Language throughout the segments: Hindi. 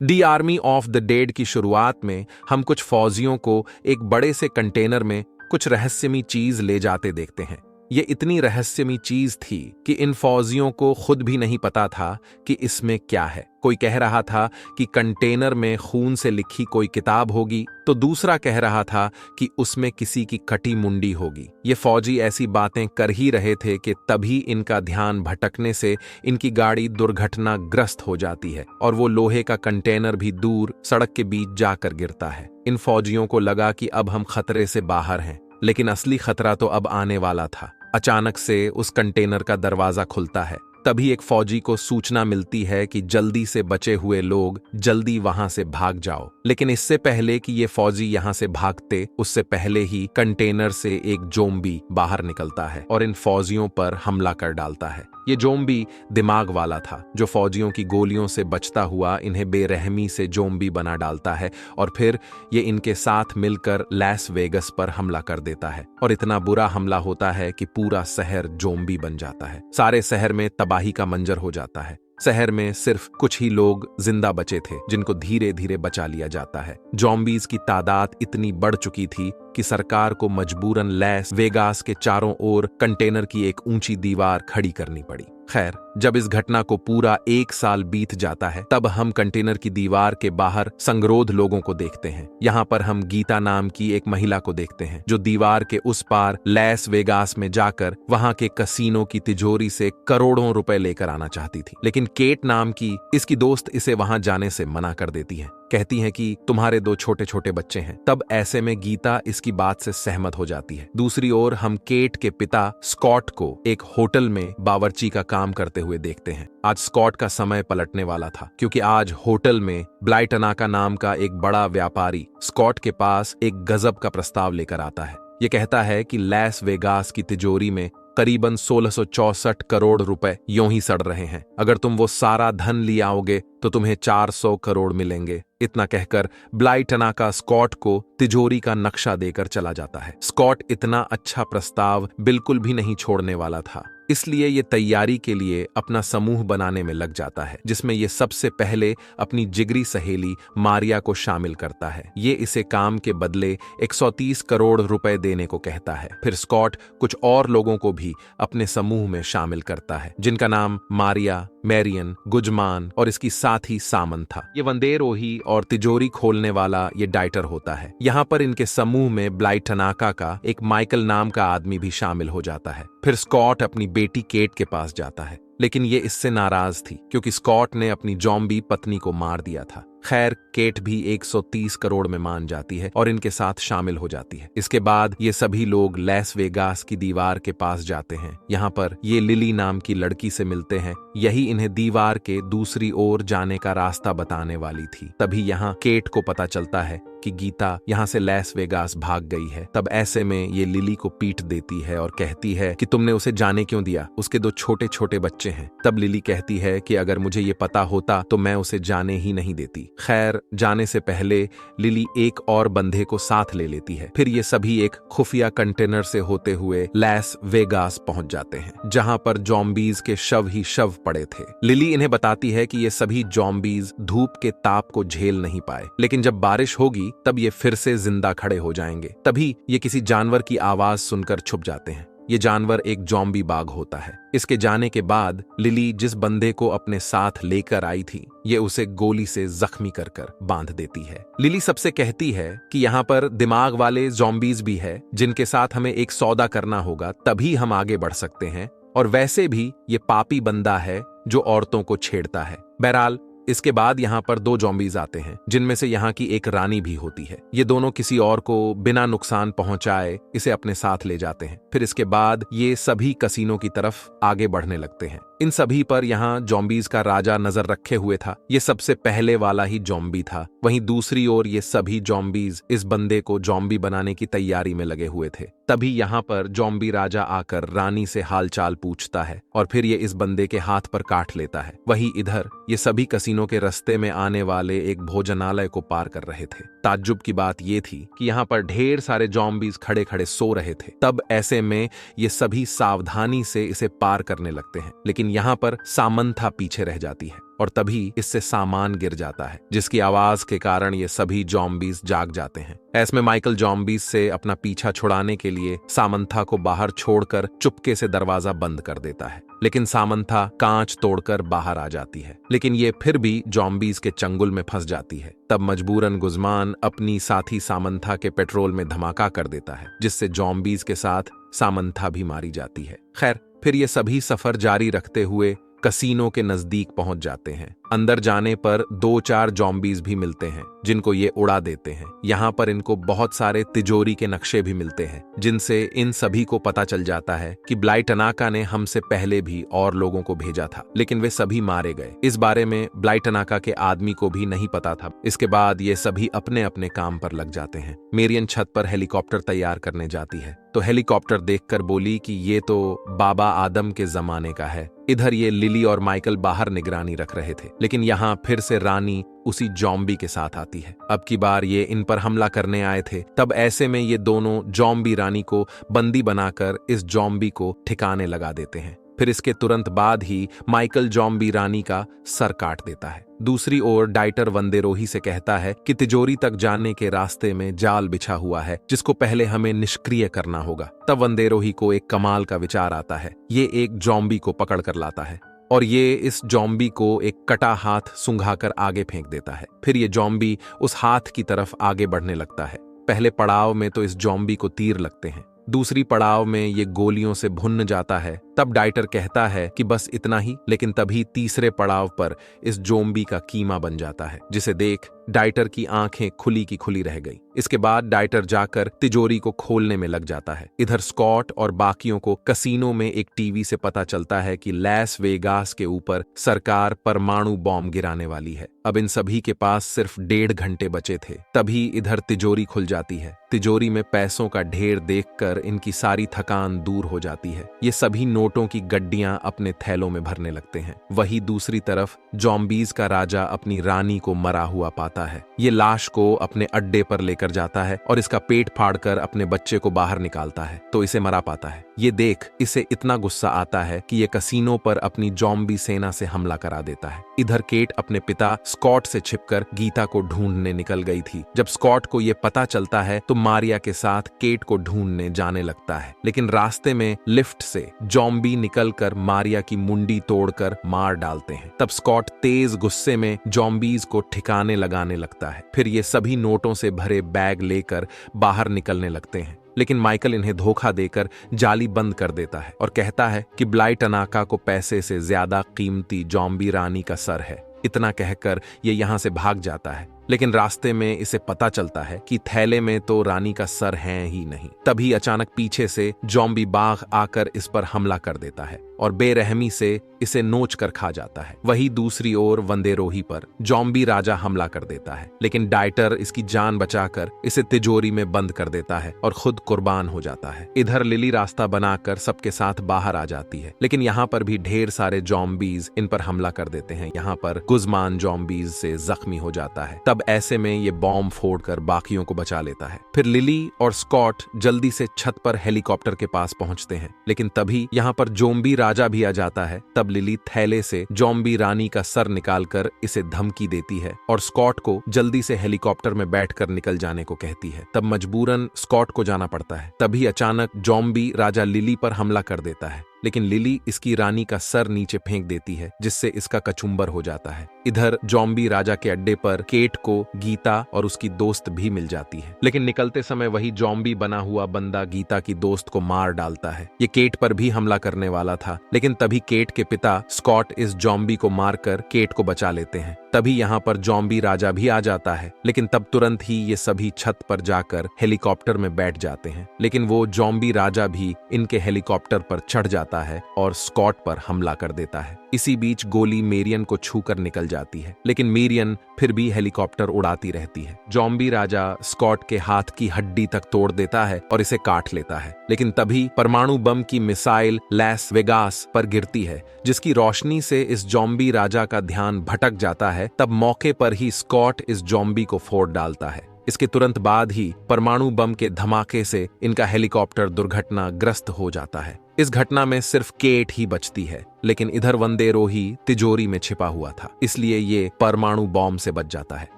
The army of the dead की शुरुआत में हम कुछ फौजियों को एक बड़े से कंटेनर में कुछ रहस्यमयी चीज ले जाते देखते हैं। ये इतनी रहस्यमयी चीज थी कि इन फौजियों को खुद भी नहीं पता था कि इसमें क्या है। कोई कह रहा था कि कंटेनर में खून से लिखी कोई किताब होगी, तो दूसरा कह रहा था कि उसमें किसी की कटी मुंडी होगी। ये फौजी ऐसी बातें कर ही रहे थे कि तभी इनका ध्यान भटकने से इनकी गाड़ी दुर्घटनाग्रस्त हो जाती है और वो लोहे का कंटेनर भी दूर सड़क के बीच जाकर गिरता है। इन फौजियों को लगा कि अब हम खतरे से बाहर हैं, लेकिन असली खतरा तो अब आने वाला था। अचानक से उस कंटेनर का दरवाजा खुलता है। तभी एक फौजी को सूचना मिलती है कि जल्दी से बचे हुए लोग जल्दी वहां से भाग जाओ। लेकिन इससे पहले कि ये फौजी यहां से भागते, उससे पहले ही कंटेनर से एक जोम्बी बाहर निकलता है और इन फौजियों पर हमला कर डालता है। ये जोम्बी दिमाग वाला था, जो फौजियों की गोलियों से बचता हुआ इन्हें बेरहमी से जोम्बी बना डालता है और फिर ये इनके साथ मिलकर लास वेगस पर हमला कर देता है। और इतना बुरा हमला होता है कि पूरा शहर जोम्बी बन जाता है। सारे शहर में तबाही का मंजर हो जाता है। शहर में सिर्फ कुछ ही लोग जिंदा बचे थे, जिनको धीरे धीरे बचा लिया जाता है। जॉम्बीज की तादाद इतनी बढ़ चुकी थी कि सरकार को मजबूरन लास वेगास के चारों ओर कंटेनर की एक ऊंची दीवार खड़ी करनी पड़ी। खैर, जब इस घटना को पूरा 1 साल बीत जाता है, तब हम कंटेनर की दीवार के बाहर संगरोध लोगों को देखते हैं। यहाँ पर हम गीता नाम की एक महिला को देखते हैं, जो दीवार के उस पार लास वेगास में जाकर वहां के कसीनो की तिजोरी से करोड़ों रुपए लेकर आना चाहती थी। लेकिन केट नाम की इसकी दोस्त इसे वहां जाने से मना कर देती है। कहती हैं कि तुम्हारे 2 छोटे छोटे बच्चे हैं। तब ऐसे में गीता इसकी बात से सहमत हो जाती है। दूसरी ओर हम केट के पिता स्कॉट को एक होटल में बावर्ची का काम करते हुए देखते हैं। आज स्कॉट का समय पलटने वाला था, क्योंकि आज होटल में ब्लाइटनाका नाम का एक बड़ा व्यापारी स्कॉट के पास एक गजब का प्रस्ताव लेकर आता है। ये कहता है कि लास वेगास की तिजोरी में करीबन 1664 करोड़ रुपए यूं ही सड़ रहे हैं। अगर तुम वो सारा धन ले आओगे तो तुम्हें 400 करोड़ मिलेंगे। इतना कहकर ब्लाइटनाका स्कॉट को तिजोरी का नक्शा देकर चला जाता है। स्कॉट इतना अच्छा प्रस्ताव बिल्कुल भी नहीं छोड़ने वाला था, इसलिए ये तैयारी के लिए अपना समूह बनाने में लग जाता है, जिसमें ये सबसे पहले अपनी जिगरी सहेली मारिया को शामिल करता है। ये इसे काम के बदले 130 करोड़ रुपए देने को कहता है। फिर स्कॉट कुछ और लोगों को भी अपने समूह में शामिल करता है, जिनका नाम मारिया, मैरियन, गुजमान और इसकी साथी सामन था। ये वंदेरोही और तिजोरी खोलने वाला ये डाइटर होता है। यहाँ पर इनके समूह में ब्लाइटनाका का एक माइकल नाम का आदमी भी शामिल हो जाता है। फिर स्कॉट अपनी बेटी केट के पास जाता है, लेकिन ये इससे नाराज थी, क्योंकि स्कॉट ने अपनी जॉम्बी पत्नी को मार दिया था। खैर, केट भी 130 करोड़ में मान जाती है और इनके साथ शामिल हो जाती है। इसके बाद ये सभी लोग लास वेगास की दीवार के पास जाते हैं। यहाँ पर ये लिली नाम की लड़की से मिलते हैं। यही इन्हें दीवार के दूसरी ओर जाने का रास्ता बताने वाली थी। तभी यहाँ केट को पता चलता है कि गीता यहाँ से लास वेगास भाग गई है। तब ऐसे में ये लिली को पीट देती है और कहती है कि तुमने उसे जाने क्यों दिया, उसके 2 छोटे छोटे बच्चे हैं। तब लिली कहती है कि अगर मुझे ये पता होता तो मैं उसे जाने ही नहीं देती। खैर, जाने से पहले लिली एक और बंदे को साथ ले लेती है। फिर ये सभी एक खुफिया कंटेनर से होते हुए लास वेगास पहुंच जाते हैं, जहां पर जॉम्बीज के शव ही शव पड़े थे। लिली इन्हें बताती है कि ये सभी जॉम्बीज धूप के ताप को झेल नहीं पाए, लेकिन जब बारिश होगी तब ये फिर से जिंदा खड़े हो जाएंगे। तभी ये किसी जानवर की आवाज सुनकर छुप जाते हैं। ये जानवर एक जॉम्बी बाघ होता है। इसके जाने के बाद लिली जिस बंदे को अपने साथ लेकर आई थी, ये उसे गोली से जख्मी कर कर बांध देती है। लिली सबसे कहती है कि यहाँ पर दिमाग वाले जॉम्बीज भी है, जिनके साथ हमें एक सौदा करना होगा, तभी हम आगे बढ़ सकते हैं। और वैसे भी ये पापी बंदा है जो औरतों को छेड़ता है। बहरहाल, इसके बाद यहाँ पर 2 जॉम्बीज आते हैं, जिनमें से यहाँ की एक रानी भी होती है। ये दोनों किसी और को बिना नुकसान पहुंचाए इसे अपने साथ ले जाते हैं। फिर इसके बाद ये सभी कसीनो की तरफ आगे बढ़ने लगते हैं। इन सभी पर यहाँ जॉम्बीज का राजा नजर रखे हुए था। ये सबसे पहले वाला ही जॉम्बी था। वहीं दूसरी ओर ये सभी जॉम्बीज इस बंदे को जॉम्बी बनाने की तैयारी में लगे हुए थे। तभी यहाँ पर जॉम्बी राजा आकर रानी से हालचाल पूछता है और फिर ये इस बंदे के हाथ पर काट लेता है। वहीं इधर ये सभी कसीनो के रास्ते में आने वाले एक भोजनालय को पार कर रहे थे। ताज्जुब की बात ये थी कि यहाँ पर ढेर सारे जॉम्बीज खड़े खड़े सो रहे थे। तब ऐसे में ये सभी सावधानी से इसे पार करने लगते हैं, लेकिन यहाँ पर सामंथा पीछे रह जाती है। और तभी इससे सामान गिर जाता है, जिसकी आवाज के कारण ये सभी जॉम्बीज जाग जाते हैं। ऐसे में माइकल जॉम्बीज से अपना पीछा छुड़ाने के लिए सामंथा को बाहर छोड़कर चुपके से दरवाजा बंद कर देता है, लेकिन सामंथा कांच तोड़कर बाहर आ जाती है, लेकिन ये फिर भी जॉम्बीज के चंगुल में फंस जाती है। तब मजबूरन गुज़मान अपनी साथी सामंथा के पेट्रोल में धमाका कर देता है, जिससे जॉम्बीज के साथ सामंथा भी मारी जाती है। खैर, फिर ये सभी सफर जारी रखते हुए कसीनो के नजदीक पहुंच जाते हैं। अंदर जाने पर 2-4 जॉम्बीज भी मिलते हैं, जिनको ये उड़ा देते हैं। यहाँ पर इनको बहुत सारे तिजोरी के नक्शे भी मिलते हैं, जिनसे इन सभी को पता चल जाता है कि ब्लाई टनाका ने हमसे पहले भी और लोगों को भेजा था, लेकिन वे सभी मारे गए। इस बारे में ब्लाई टनाका के आदमी को भी नहीं पता था। इसके बाद ये सभी अपने अपने काम पर लग जाते हैं। मेरियन छत पर हेलीकॉप्टर तैयार करने जाती है, तो हेलीकॉप्टर देखकर बोली कि ये तो बाबा आदम के जमाने का है। इधर ये लिली और माइकल बाहर निगरानी रख रहे थे, लेकिन यहाँ फिर से रानी उसी जॉम्बी के साथ आती है। अब की बार ये इन पर हमला करने आए थे। तब ऐसे में ये दोनों जॉम्बी रानी को बंदी बनाकर इस जॉम्बी को ठिकाने लगा देते हैं। फिर इसके तुरंत बाद ही माइकल जॉम्बी रानी का सर काट देता है। दूसरी ओर डाइटर वंदेरोही से कहता है कि तिजोरी तक जाने के रास्ते में जाल बिछा हुआ है, जिसको पहले हमें निष्क्रिय करना होगा। तब वंदेरोही को एक कमाल का विचार आता है। ये एक जॉम्बी को पकड़ कर लाता है और ये इस जॉम्बी को एक कटा हाथ सुंघाकर आगे फेंक देता है। फिर ये जॉम्बी उस हाथ की तरफ आगे बढ़ने लगता है। पहले पड़ाव में तो इस जॉम्बी को तीर लगते हैं, दूसरी पड़ाव में ये गोलियों से भुन्न जाता है। तब डाइटर कहता है कि बस इतना ही, लेकिन तभी तीसरे पड़ाव पर इस जोम्बी का कीमा बन जाता है, जिसे देख डाइटर की आंखें खुली की खुली रह गई। इसके बाद डाइटर जाकर तिजोरी को खोलने में लग जाता है। इधर स्कॉट और बाकियों को कसीनो में एक टीवी से पता चलता है कि लैस वेगास के ऊपर सरकार परमाणु बॉम्ब गिराने वाली है। अब इन सभी के पास सिर्फ 1.5 घंटे बचे थे। तभी इधर तिजोरी खुल जाती है। तिजोरी में पैसों का ढेर देखकर इनकी सारी थकान दूर हो जाती है। ये सभी नोटों की गड्डियां अपने थैलों में भरने लगते हैं। वही दूसरी तरफ जॉम्बीज का राजा अपनी रानी को मरा हुआ पाता है। ये लाश को अपने अड्डे पर लेकर जाता है और इसका पेट फाड़कर अपने बच्चे को बाहर निकालता है, तो इसे मरा पाता है। ये देख इसे इतना गुस्सा आता है कि ये कसीनो पर अपनी जॉम्बी सेना से हमला करा देता है। इधर केट अपने पिता स्कॉट से छिपकर गीता को ढूंढने निकल गई थी। जब स्कॉट को ये पता चलता है तो मारिया के साथ केट को ढूंढने जाने लगता है, लेकिन रास्ते में लिफ्ट से जॉम्बी निकलकर मारिया की मुंडी तोड़कर मार डालते हैं। तब स्कॉट तेज गुस्से में जॉम्बीज को ठिकाने लगाने लगता है। फिर ये सभी नोटों से भरे बैग लेकर बाहर निकलने लगते हैं, लेकिन माइकल इन्हें धोखा देकर जाली बंद कर देता है और कहता है कि ब्लाई टनाका को पैसे से ज्यादा कीमती जॉम्बी रानी का सर है। इतना कहकर ये यहाँ से भाग जाता है, लेकिन रास्ते में इसे पता चलता है कि थैले में तो रानी का सर है ही नहीं। तभी अचानक पीछे से जॉम्बी बाघ आकर इस पर हमला कर देता है और बेरहमी से इसे नोच कर खा जाता है। वही दूसरी ओर वंदेरोही पर जॉम्बी राजा हमला कर देता है, लेकिन डाइटर इसकी जान बचाकर इसे तिजोरी में बंद कर देता है और खुद कुर्बान हो जाता है। इधर लिली रास्ता बनाकर सबके साथ बाहर आ जाती है, लेकिन यहाँ पर भी ढेर सारे जॉम्बीज इन पर हमला कर देते हैं। यहाँ पर गुज़मान जॉम्बीज से जख्मी हो जाता है। तब ऐसे में ये बॉम्ब फोड़कर बाकियों को बचा लेता है। फिर लिली और स्कॉट जल्दी से छत पर हेलीकॉप्टर के पास पहुंचते हैं, लेकिन तभी यहाँ पर जोम्बी राजा भी आ जाता है। तब लिली थैले से जॉम्बी रानी का सर निकालकर इसे धमकी देती है और स्कॉट को जल्दी से हेलीकॉप्टर में बैठकर निकल जाने को कहती है। तब मजबूरन स्कॉट को जाना पड़ता है। तभी अचानक जॉम्बी राजा लिली पर हमला कर देता है, लेकिन लिली इसकी रानी का सर नीचे फेंक देती है, जिससे इसका कचुम्बर हो जाता है। इधर जॉम्बी राजा के अड्डे पर केट को गीता और उसकी दोस्त भी मिल जाती है, लेकिन निकलते समय वही जॉम्बी बना हुआ बंदा गीता की दोस्त को मार डालता है। ये केट पर भी हमला करने वाला था, लेकिन तभी केट के पिता स्कॉट इस जॉम्बी को मारकर केट को बचा लेते हैं। तभी यहाँ पर जॉम्बी राजा भी आ जाता है, लेकिन तब तुरंत ही ये सभी छत पर जाकर हेलीकॉप्टर में बैठ जाते हैं, लेकिन वो जॉम्बी राजा भी इनके हेलीकॉप्टर पर चढ़ जाता है और स्कॉट पर हमला कर देता है। इसी बीच गोली मेरियन को छूकर निकल जाती है, लेकिन मेरियन फिर भी हेलीकॉप्टर उड़ाती रहती है। जॉम्बी राजा स्कॉट के हाथ की हड्डी तक तोड़ देता है और इसे काट लेता है, लेकिन तभी परमाणु बम की मिसाइल लैस वेगास पर गिरती है, जिसकी रोशनी से इस जॉम्बी राजा का ध्यान भटक जाता है। तब मौके पर ही स्कॉट इस जॉम्बी को फोड़ डालता है। इसके तुरंत बाद ही परमाणु बम के धमाके से इनका हेलीकॉप्टर दुर्घटनाग्रस्त हो जाता है। इस घटना में सिर्फ केट ही बचती है। लेकिन इधर वंदेरोही तिजोरी में छिपा हुआ था, इसलिए ये परमाणु बॉम्ब से बच जाता है।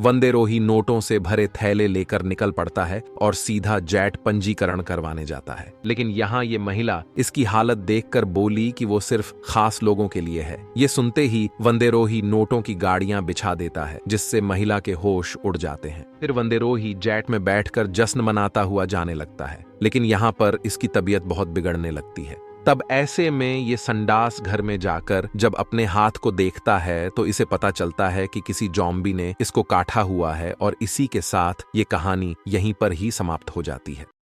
वंदेरोही नोटों से भरे थैले लेकर निकल पड़ता है और सीधा जेट पंजीकरण करवाने जाता है। लेकिन यहाँ ये महिला इसकी हालत देखकर बोली कि वो सिर्फ खास लोगों के लिए है। ये सुनते ही वंदेरोही नोटों की गाड़ियां बिछा देता है, जिससे महिला के होश उड़ जाते हैं। फिर वंदेरोही जेट में बैठकर जश्न मनाता हुआ जाने लगता है, लेकिन यहाँ पर इसकी तबीयत बहुत बिगड़ने लगती है। तब ऐसे में ये संडास घर में जाकर जब अपने हाथ को देखता है तो इसे पता चलता है कि किसी जॉम्बी ने इसको काटा हुआ है, और इसी के साथ ये कहानी यहीं पर ही समाप्त हो जाती है।